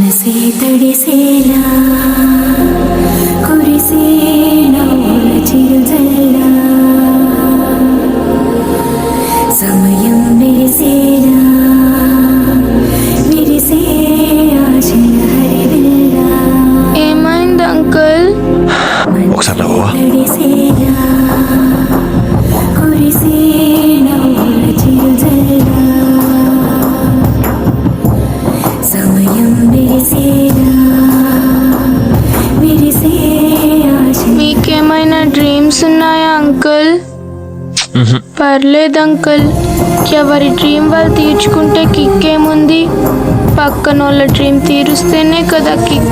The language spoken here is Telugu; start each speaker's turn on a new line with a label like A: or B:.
A: మనసే తడిసేలా కురిసే నవ్వుల చిరుజల్లా సమయం మెరిసేలా విరిసే ఆశల హరివిల్లా.
B: ఏమైంది అంకుల్?
C: ఒకసారి నవ్వవా?
A: తడిసేలా కురిసే నవ్వుల చిరుజల్లా సమయం మెరిసేలా విరిసే ఆశల.
B: మీకేమైనా డ్రీమ్స్ ఉన్నాయా అంకుల్? పర్లేదు అంకుల్, ఎవరి డ్రీమ్ వాళ్ళు తీర్చుకుంటే కిక్ ఏముంది? పక్కన వాళ్ళ డ్రీమ్ తీరుస్తేనే కదా కిక్.